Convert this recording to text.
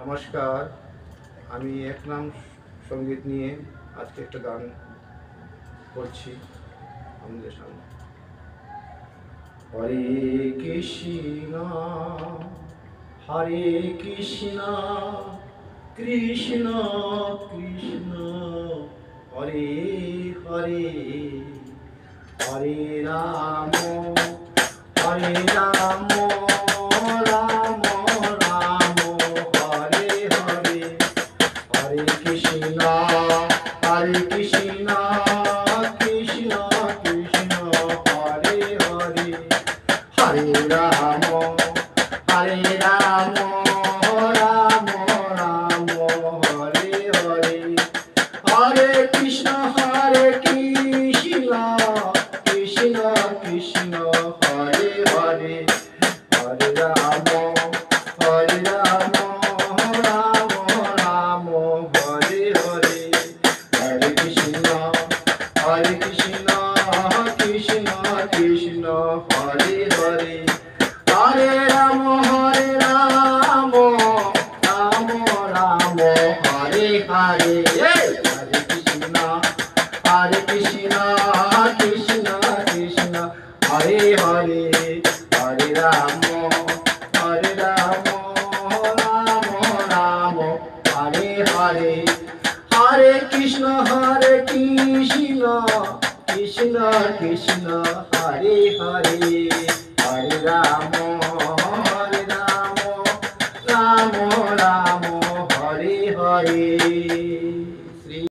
নমস্কার, আমি একনাম সঙ্গীত নিয়ে আজকে একটা গান করছি আমাদের সামনে। হরে কৃষ্ণ হরে কৃষ্ণ কৃষ্ণ কৃষ্ণ হরে হরে, হরে রাম হরে রাম রাম রাম হরে হরে, হরে কৃষ্ণ কৃষ্ণ কৃষ্ণ হরে হরে, হরে রাম রাম রাম রাম হরে হরে, হরে কৃষ্ণ কৃষ্ণ কৃষ্ণ কৃষ্ণ হরে হরে, হরে রাম রাম রাম হরে হরে, হরে কৃষ্ণ কৃষ্ণ কৃষ্ণ কৃষ্ণ হরে হরে, হরে রাম রাম রাম রাম হরে হরে, হরে কৃষ্ণ কৃষ্ণ কৃষ্ণ কৃষ্ণ হরে হরে, হরে রাম রাম রাম হরে হরে, হরে কৃষ্ণ কৃষ্ণ কৃষ্ণ কৃষ্ণ হরে হরে, হরে রাম রাম রাম হরে হরে।